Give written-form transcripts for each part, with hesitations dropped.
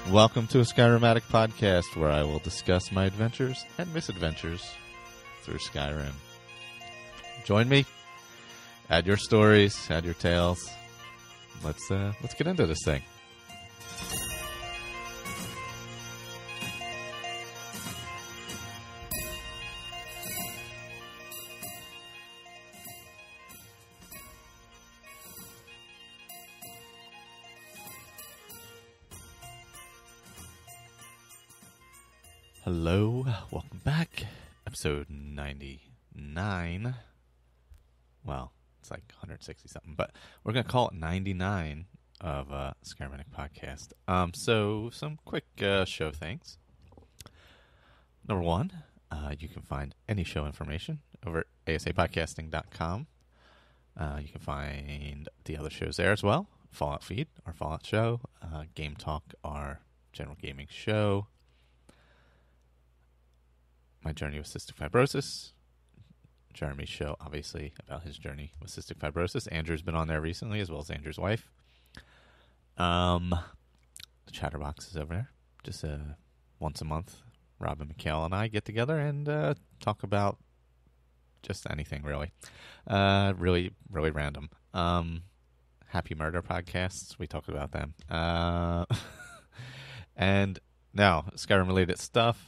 Welcome to a Skyrim Addict podcast where I will discuss my adventures and misadventures through Skyrim. Join me. Add your stories, add your tales. Let's get into this thing. Hello, welcome back. Episode 99. Well, it's like 160 something, but we're going to call it 99 of Skyrim Addict podcast. So some quick show things. Number one, you can find any show information over at asapodcasting.com. You can find the other shows there as well. Fallout Feed, our Fallout show. Game Talk, our general gaming show. My journey with cystic fibrosis. Jeremy's show, obviously, about his journey with cystic fibrosis. Andrew's been on there recently, as well as Andrew's wife. The Chatterbox is over there. Just once a month, Rob and Mikhail and I get together and talk about just anything, really. Really random. Happy Murder podcasts. We talk about them. And now, Skyrim-related stuff.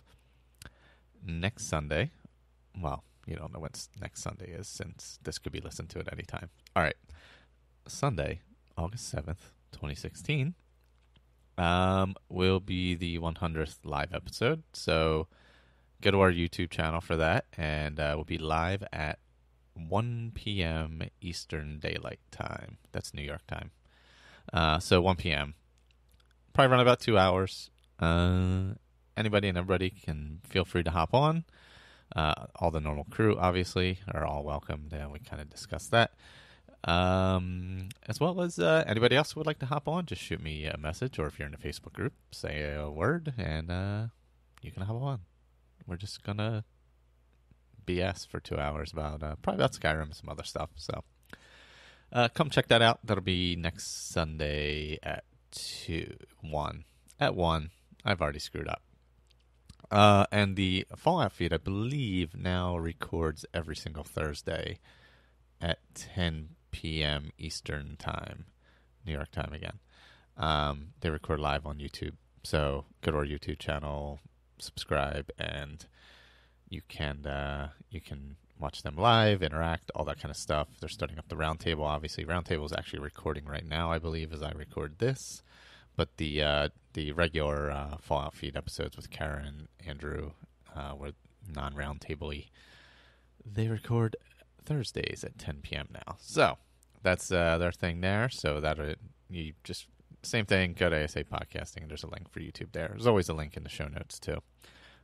Next Sunday, well, you don't know when next Sunday is since this could be listened to at any time. All right, Sunday, August 7th, 2016, will be the 100th live episode. So go to our YouTube channel for that, and we'll be live at 1 p.m. Eastern Daylight Time. That's New York time. So 1 p.m. Probably run about 2 hours. Anybody and everybody can feel free to hop on. All the normal crew, obviously, are all welcomed, and we kind of discussed that. As well as anybody else who would like to hop on, just shoot me a message, or if you're in the Facebook group, say a word, and you can hop on. We're just going to BS for 2 hours about probably about Skyrim and some other stuff. So come check that out. That'll be next Sunday at 1. At 1. I've already screwed up. And the Fallout feed, I believe, now records every single Thursday at 10 p.m. Eastern time, New York time again. They record live on YouTube. So go to our YouTube channel, subscribe, and you can watch them live, interact, all that kind of stuff. They're starting up the Roundtable, obviously. Roundtable is actually recording right now, I believe, as I record this. But the regular Fallout feed episodes with Karen and Andrew were non-roundtable-y. They record Thursdays at 10 p.m. now. So that's their thing there. So that you just same thing. Go to ASA Podcasting, and there's a link for YouTube there. There's always a link in the show notes too.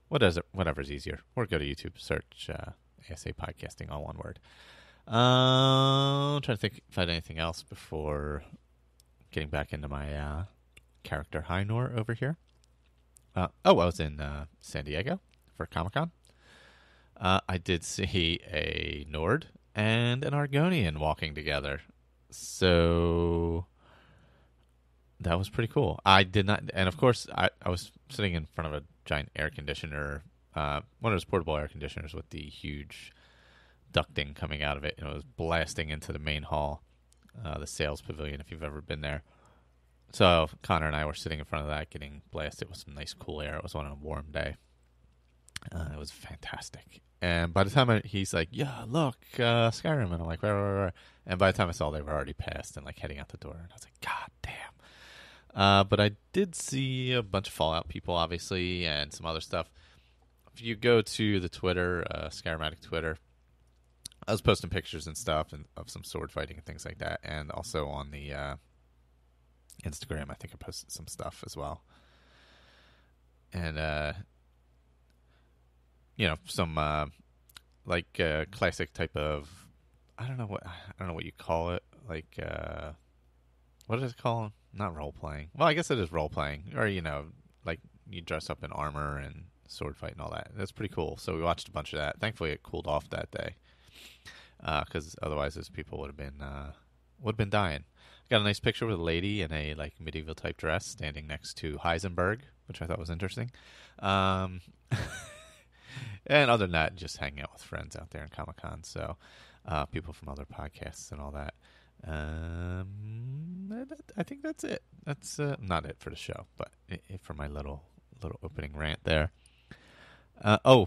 Whatever's easier. Or go to YouTube, search ASA Podcasting, all one word. I'm trying to think if I had anything else before getting back into my character Hynor over here. I was in San Diego for Comic-Con. I did see a Nord and an Argonian walking together. So that was pretty cool. I did not, and of course, I was sitting in front of a giant air conditioner, one of those portable air conditioners with the huge ducting coming out of it, and it was blasting into the main hall, the sales pavilion, if you've ever been there. So Connor and I were sitting in front of that, getting blasted with some nice cool air. It was on a warm day. It was fantastic. And by the time he's like, yeah, look, Skyrim. And I'm like, where? And by the time I saw they were already passed and like heading out the door. And I was like, God damn. But I did see a bunch of Fallout people, obviously, and some other stuff. If you go to the Twitter, Skyrim Addict Twitter, I was posting pictures and stuff of some sword fighting and things like that. And also on the Instagram, I think I posted some stuff as well. And, some classic type of, I don't know what you call it. Like, what is it called? Not role playing. Well, I guess it is role playing, or like you dress up in armor and sword fight and all that. That's pretty cool. So we watched a bunch of that. Thankfully, it cooled off that day, because otherwise, those people would have been dying. Got a nice picture with a lady in a like medieval type dress standing next to Heisenberg, which I thought was interesting. Um, and other than that, just hanging out with friends out there in Comic Con. So people from other podcasts and all that. I think that's it. That's not it for the show, but it for my little opening rant there. The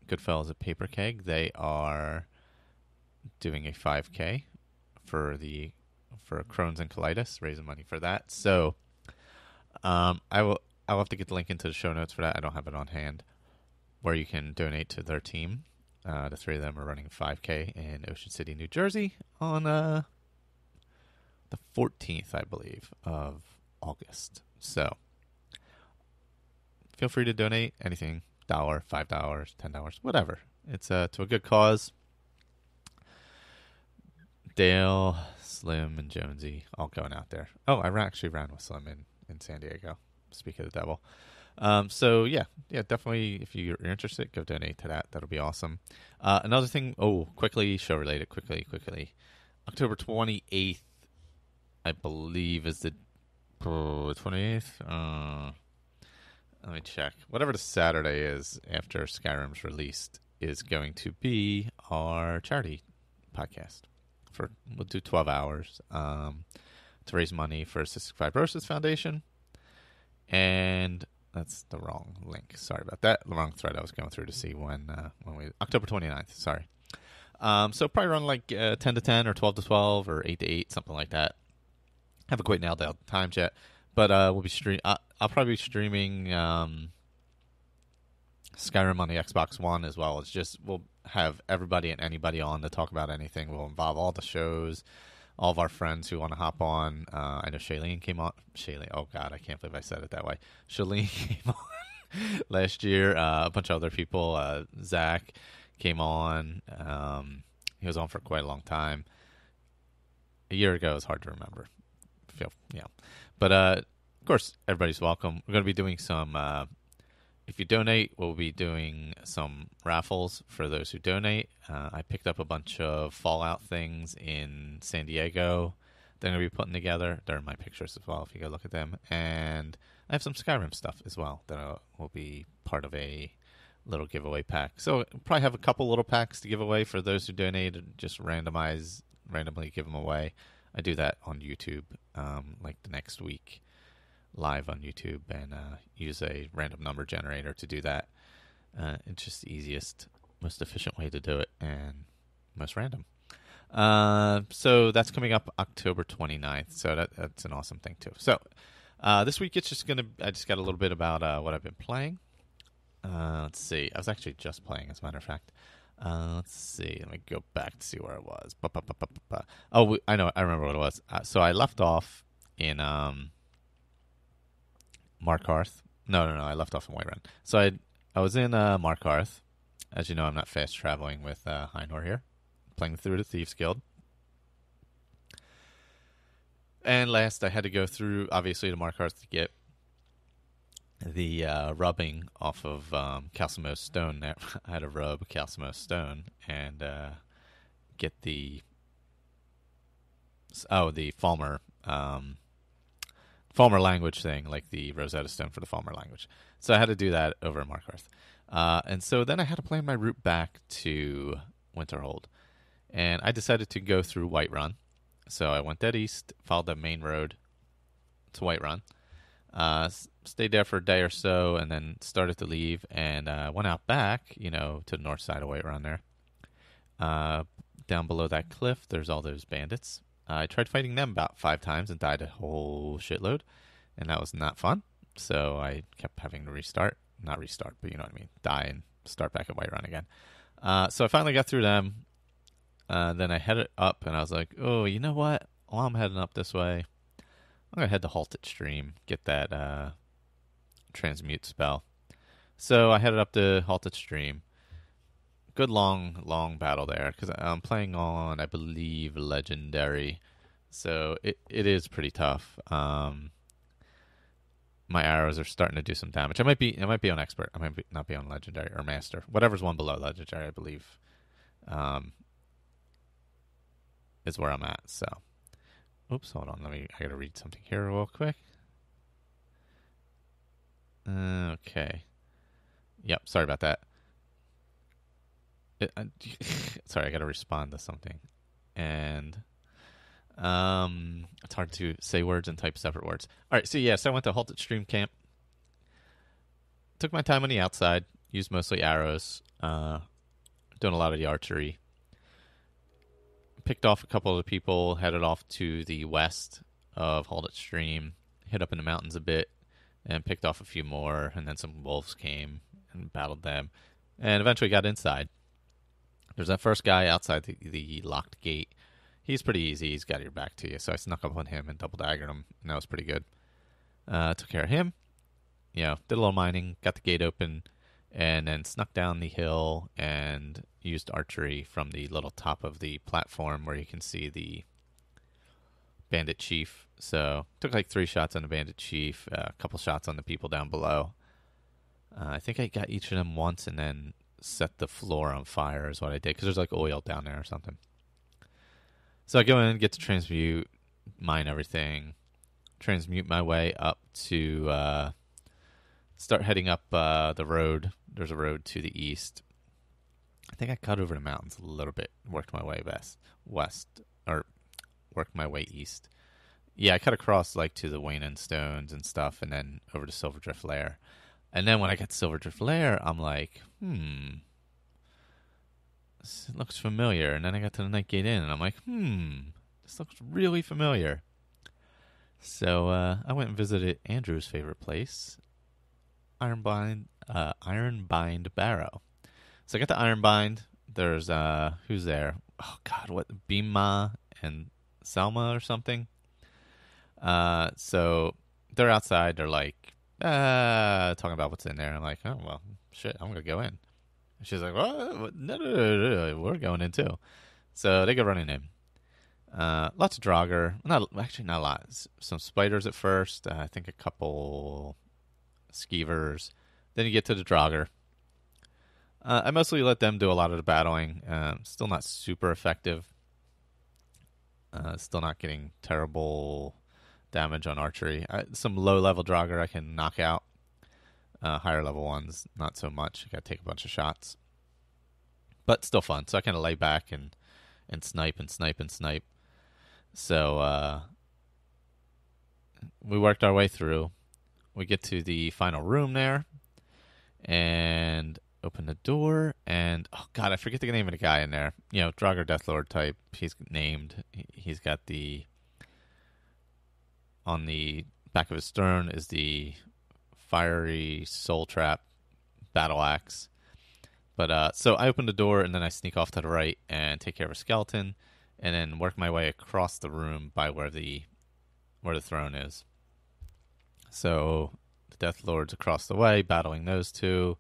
Goodfellas at Paper Keg, they are doing a 5K for Crohn's and colitis, raising money for that. So I'll have to get the link into the show notes for that. I don't have it on hand, where you can donate to their team. The three of them are running a 5K in Ocean City, New Jersey on the 14th, I believe, of August. So feel free to donate anything, $1, $5, $10, whatever. It's to a good cause. Dale, Slim, and Jonesy all going out there. Oh, I actually ran with Slim in San Diego. Speak of the devil. So yeah, definitely. If you're interested, go donate to that. That'll be awesome. Another thing. Oh, quickly, show related. Quickly. October 28th, I believe, is the 28th. Let me check. Whatever the Saturday is after Skyrim's released is going to be our charity podcast. We'll do 12 hours to raise money for Cystic Fibrosis Foundation. And that's the wrong link. Sorry about that. The wrong thread I was going through to see when we... October 29th, sorry. So probably run like 10 to 10 or 12 to 12 or 8 to 8, something like that. Haven't quite nailed out the times yet. But we'll be I'll probably be streaming Skyrim on the Xbox One as well. It's just we'll have everybody and anybody on to talk about anything. We'll involve all the shows, all of our friends who want to hop on. I know Shailene came on. Oh God, I can't believe I said it that way. Shailene came on last year. A bunch of other people. Zach came on. He was on for quite a long time. A year ago is hard to remember. But of course, everybody's welcome. We're going to be doing some. If you donate, we'll be doing some raffles for those who donate. I picked up a bunch of Fallout things in San Diego. They're going to be putting together. They're in my pictures as well if you go look at them. And I have some Skyrim stuff as well that will be part of a little giveaway pack. So we'll probably have a couple little packs to give away for those who donate and just randomly give them away. I do that on YouTube like the next week. Live on YouTube and use a random number generator to do that. It's just the easiest, most efficient way to do it and most random. So that's coming up October 29th. So that's an awesome thing too. So this week I just got a little bit about what I've been playing. Let's see. I was actually just playing, as a matter of fact. Let's see. Let me go back to see where I was. Oh, I know. I remember what it was. So I left off in Markarth. No. I left off in Whiterun. So I was in Markarth. As you know, I'm not fast traveling with Heinor here. Playing through the Thieves Guild. And last, I had to go through, obviously, to Markarth to get the rubbing off of Calcimose Stone. There. I had to rub Calcimose Stone and get the Falmer language thing, like the Rosetta Stone for the Falmer language. So I had to do that over in Markarth. And so then I had to plan my route back to Winterhold. And I decided to go through Whiterun. So I went dead east, followed the main road to Whiterun. Stayed there for a day or so, and then started to leave, and went out back, to the north side of Whiterun there. Down below that cliff, there's all those bandits. I tried fighting them about 5 times and died a whole shitload, and that was not fun. So I kept having to restart. Not restart, but you know what I mean. Die and start back at Whiterun again. So I finally got through them. Then I headed up, and I was like, oh, you know what? While I'm heading up this way, I'm going to head to Halted Stream, get that transmute spell. So I headed up to Halted Stream. Good long battle there, because I'm playing on, I believe, Legendary. So it is pretty tough. My arrows are starting to do some damage. I might be on Expert. I might not be on Legendary or Master. Whatever's one below Legendary, I believe. is where I'm at. So, oops, hold on. I gotta read something here real quick. Okay. Yep, sorry about that. Sorry, I gotta respond to something. And it's hard to say words and type separate words. All right, so yes, I went to Halted Stream Camp. Took my time on the outside. Used mostly arrows. Doing a lot of the archery. Picked off a couple of the people. Headed off to the west of Halted Stream. Hit up in the mountains a bit. And picked off a few more. And then some wolves came and battled them. And eventually got inside. There's that first guy outside the locked gate. He's pretty easy. He's got your back to you. So I snuck up on him and double daggered him. And that was pretty good. Took care of him. Did a little mining. Got the gate open. And then snuck down the hill and used archery from the little top of the platform where you can see the bandit chief. So took like 3 shots on the bandit chief, a couple shots on the people down below. I think I got each of them once and then set the floor on fire is what I did because there's like oil down there or something. So I go in, get to transmute, mine everything, transmute my way up to start heading up the road. There's a road to the east. I think I cut over the mountains a little bit, worked my way worked my way east. Yeah, I cut across like to the Wayne and Stones and stuff, and then over to Silverdrift Lair. And then when I got to Silverdrift Lair, I'm like, this looks familiar. And then I got to the Night Gate Inn, and I'm like, this looks really familiar. So I went and visited Andrew's favorite place, Ironbind Barrow. So I got the Ironbind. There's who's there? Oh God, what Bima and Selma or something. So they're outside. They're like talking about what's in there. I'm like, oh well, shit, I'm gonna go in. And she's like, what? No, we're going in too. So they go running in. Lots of Draugr. Not a lot. Some spiders at first. I think a couple skeevers. Then you get to the Draugr. I mostly let them do a lot of the battling. Still not super effective. Still not getting terrible damage on archery. Some low-level Draugr I can knock out. Higher-level ones, not so much. I got to take a bunch of shots. But still fun. So I kind of lay back and snipe and snipe and snipe. So we worked our way through. We get to the final room there. And open the door, and oh god, I forget the name of the guy in there. Draugr Deathlord type. He's named. He's got on the back of his stern is the fiery soul trap battle axe. But so I open the door, and then I sneak off to the right and take care of a skeleton, and then work my way across the room by where the throne is. So the Deathlord's across the way, battling those two.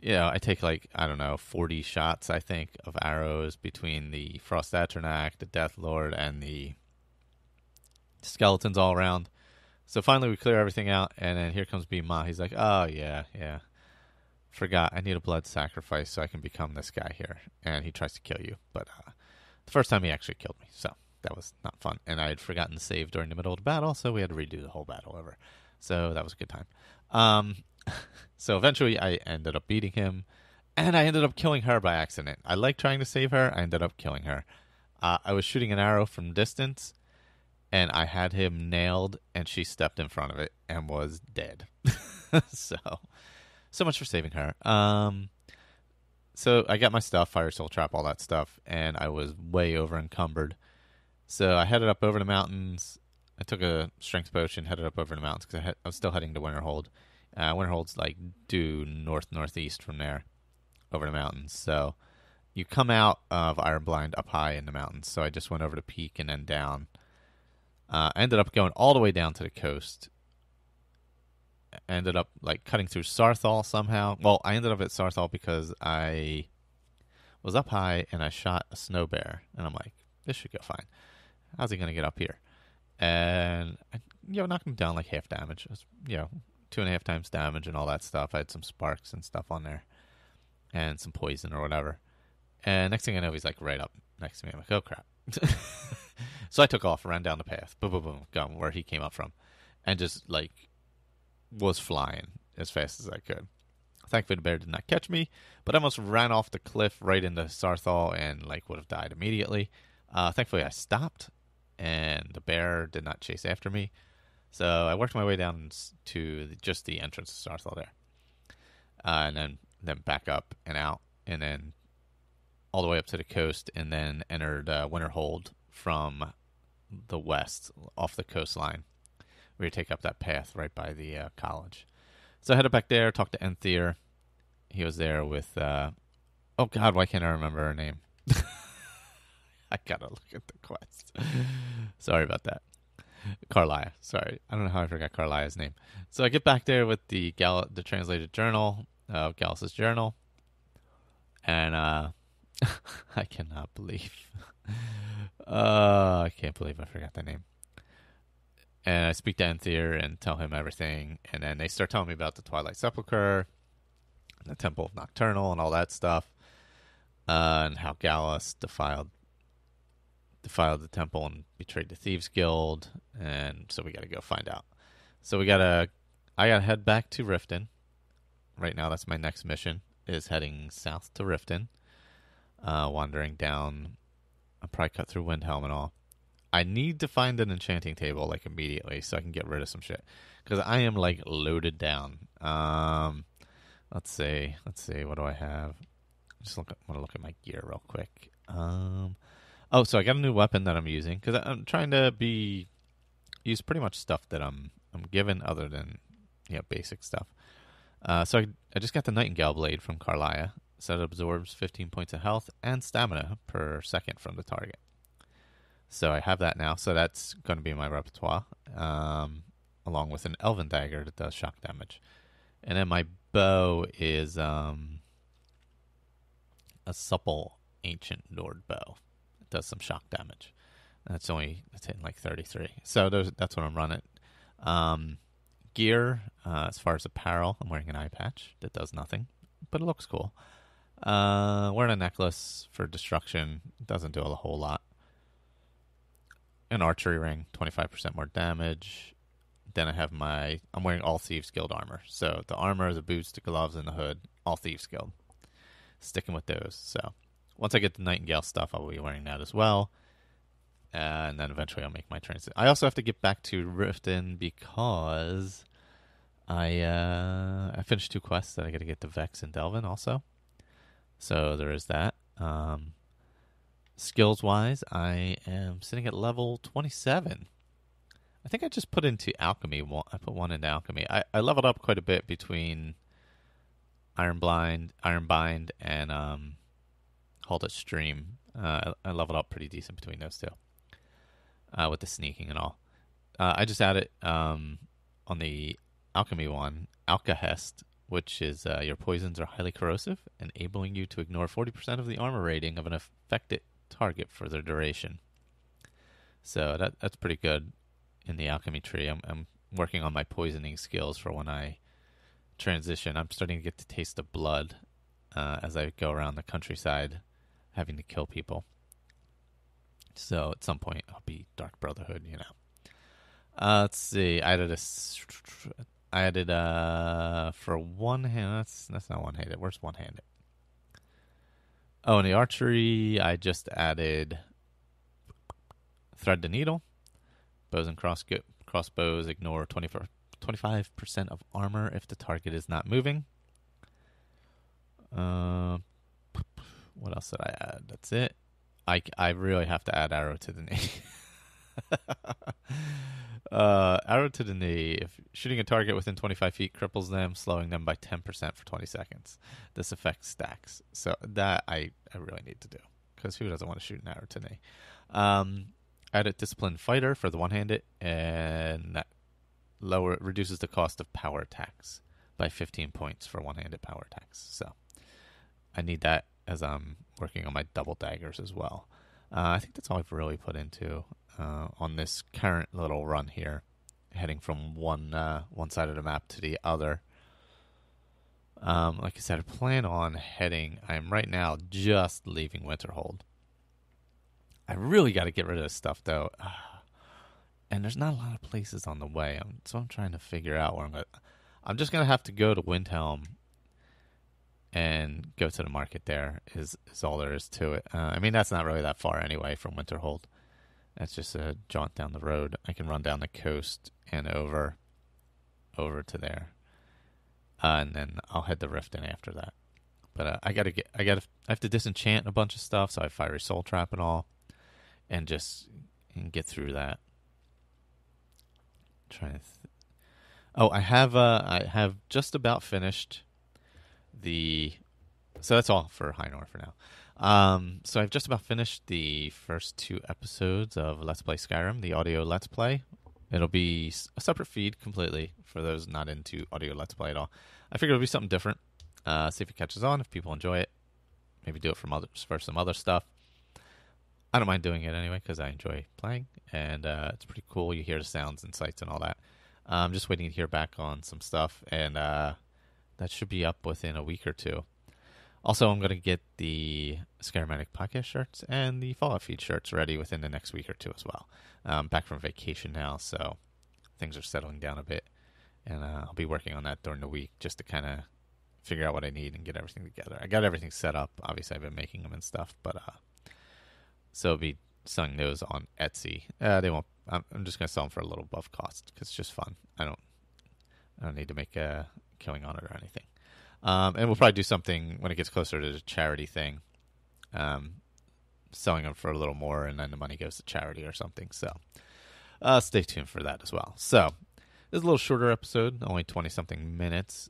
I take 40 shots, I think, of arrows between the Frost Atronach, the Deathlord, and the skeletons all around. So finally we clear everything out, and then here comes Bima. He's like, oh, yeah. Forgot, I need a blood sacrifice so I can become this guy here. And he tries to kill you. But the first time he actually killed me, so that was not fun. And I had forgotten to save during the middle of the battle, so we had to redo the whole battle over. So that was a good time. So eventually I ended up beating him, and I ended up killing her by accident. I like trying to save her. I ended up killing her. I was shooting an arrow from distance, and I had him nailed, and she stepped in front of it and was dead. So much for saving her. So I got my stuff, fire soul trap, all that stuff, and I was way over encumbered. So I headed up over the mountains. I took a strength potion, headed up over the mountains because I was still heading to Winterhold. Winterhold's due northeast from there, over the mountains. So you come out of Ironblind up high in the mountains. So I just went over the peak and then down. I ended up going all the way down to the coast. I ended up cutting through Sarthal somehow. Well, I ended up at Sarthal because I was up high and I shot a snow bear, and I'm like, this should go fine. How's he gonna get up here? And I, knocked him down half damage. It was, 2.5 times damage and all that stuff. I had some sparks and stuff on there, and some poison or whatever. And next thing I know, he's right up next to me. I'm like, oh crap! So I took off, ran down the path, boom, boom, boom, gone where he came up from, and just like was flying as fast as I could. Thankfully, the bear did not catch me, but I almost ran off the cliff right into Sarthal and like would have died immediately. Thankfully, I stopped, and the bear did not chase after me. So I worked my way down to just the entrance of Sarthal there, and then back up and out, and then all the way up to the coast, and then entered Winterhold from the west off the coastline. We take up that path right by the college. So I headed back there, talked to Enthier. He was there with, oh God, why can't I remember her name? I gotta look at the quest. Sorry about that. Carlia, sorry. I don't know how I forgot Carlia's name. So I get back there with the translated journal, Gallus' journal, and I cannot believe. I can't believe I forgot the name. And I speak to Enthier and tell him everything, and then they start telling me about the Twilight Sepulchre, the Temple of Nocturnal, and all that stuff, and how Gallus defiled the temple and betrayed the Thieves Guild, and so we got to go find out. So I gotta head back to Riften. Right now, that's my next mission, is heading south to Riften, wandering down. I'll probably cut through Windhelm and all. I need to find an enchanting table like immediately so I can get rid of some shit, because I am like loaded down. Let's see. What do I have? I want to look at my gear real quick. So I got a new weapon that I'm using because I'm trying to use pretty much stuff that I'm given, other than basic stuff. So I just got the Nightingale Blade from Carlia. So it absorbs 15 points of health and stamina per second from the target. So I have that now. So that's going to be my repertoire, along with an Elven Dagger that does shock damage. And then my bow is a supple Ancient Nord bow. It does some shock damage. It's hitting like 33. So that's what I'm running. Gear, as far as apparel, I'm wearing an eye patch that does nothing, but it looks cool. Wearing a necklace for destruction. It doesn't do a whole lot. An archery ring, 25% more damage. Then I'm wearing all Thieves Guild armor. So the armor, the boots, the gloves, and the hood, all Thieves Guild. Sticking with those. So once I get the Nightingale stuff, I'll be wearing that as well. And then eventually I'll make my transit. I also have to get back to Riften because I finished 2 quests that I got to get to Vex and Delvin also. So there is that. Skills-wise, I am sitting at level 27. I think I just put into Alchemy. I put 1 into Alchemy. I leveled up quite a bit between Ironbind, and Halt at Stream. I leveled up pretty decent between those two, with the sneaking and all. I just added on the Alchemy one, Alkahest, which is your poisons are highly corrosive, enabling you to ignore 40% of the armor rating of an affected target for their duration. So that's pretty good in the alchemy tree. I'm working on my poisoning skills for when I transition. I'm starting to get the taste of blood as I go around the countryside having to kill people. So at some point I'll be Dark Brotherhood, let's see. I added for one hand. That's not one-handed. Where's one-handed? Oh, in the archery, I just added Thread the Needle. Bows and crossbows ignore 25% of armor if the target is not moving. What else did I add? That's it. I really have to add Arrow to the Knee. Arrow to the Knee. If shooting a target within 25 feet cripples them, slowing them by 10% for 20 seconds. This effect stacks. So that I really need to do, because who doesn't want to shoot an arrow to the knee? Added Disciplined Fighter for the one-handed, and that reduces the cost of power attacks by 15 points for one-handed power attacks. So I need that as I'm working on my double daggers as well. I think that's all I've really put into on this current little run here, heading from one side of the map to the other. Like I said, I plan on heading. I'm right now just leaving Winterhold. I really got to get rid of this stuff, though. And there's not a lot of places on the way. So I'm trying to figure out where I'm going to... I'm just going to have to go to Windhelm and go to the market there is all there is to it. I mean, that's not really that far anyway from Winterhold. That's just a jaunt down the road. I can run down the coast and over to there. And then I'll head to Riften after that. But I have to disenchant a bunch of stuff, so I have Fiery Soul Trap and all, and get through that. I have just about finished so that's all for Hynor for now. So I've just about finished the first 2 episodes of Let's Play Skyrim, the audio Let's Play. It'll be a separate feed completely for those not into audio Let's Play at all. I figured it'll be something different. See if it catches on, if people enjoy it. Maybe do it for some other stuff. I don't mind doing it anyway because I enjoy playing, and it's pretty cool. You hear the sounds and sights and all that. I'm just waiting to hear back on some stuff, and that should be up within a week or 2. Also, I'm going to get the Skyrim Addict podcast shirts and the Fallout feed shirts ready within the next week or 2 as well. I'm back from vacation now, so things are settling down a bit, and I'll be working on that during the week just to kind of figure out what I need and get everything together. I got everything set up. Obviously, I've been making them and stuff, but so I'll be selling those on Etsy. They won't. I'm just going to sell them for a little above cost because it's just fun. I don't need to make a killing on it or anything. And we'll probably do something when it gets closer to the charity thing, selling them for a little more, and then the money goes to charity or something. So stay tuned for that as well. So this is a little shorter episode, only 20-something minutes.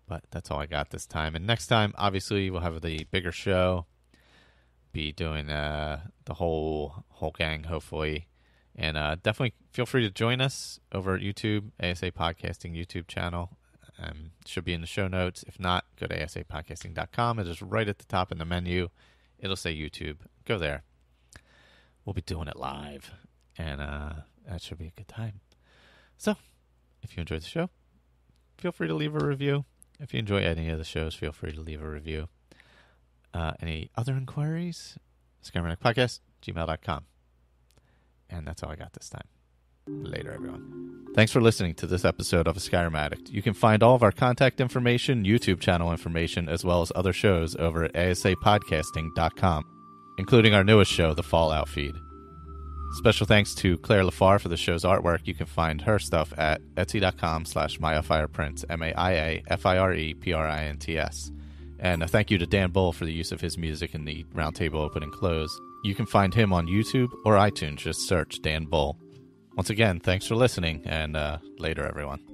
But that's all I got this time. And next time, obviously, we'll have the bigger show. Be doing the whole gang, hopefully. And definitely feel free to join us over at YouTube, ASA Podcasting YouTube channel. Should be in the show notes. If not, go to asapodcasting.com. It is right at the top in the menu. It'll say YouTube. Go there. We'll be doing it live. And that should be a good time. So, if you enjoyed the show, feel free to leave a review. If you enjoy any of the shows, feel free to leave a review. Any other inquiries? Skyrim Addict Podcast, gmail.com. And that's all I got this time. Later, everyone. Thanks for listening to this episode of Skyrim Addict. You can find all of our contact information, YouTube channel information, as well as other shows over at asapodcasting.com, including our newest show, The Fallout Feed. Special thanks to Claire Lafar for the show's artwork. You can find her stuff at etsy.com/MayaFirePrints, MayaFirePrints. And a thank you to Dan Bull for the use of his music in the roundtable open and close. You can find him on YouTube or iTunes. Just search Dan Bull. Once again, thanks for listening, and later, everyone.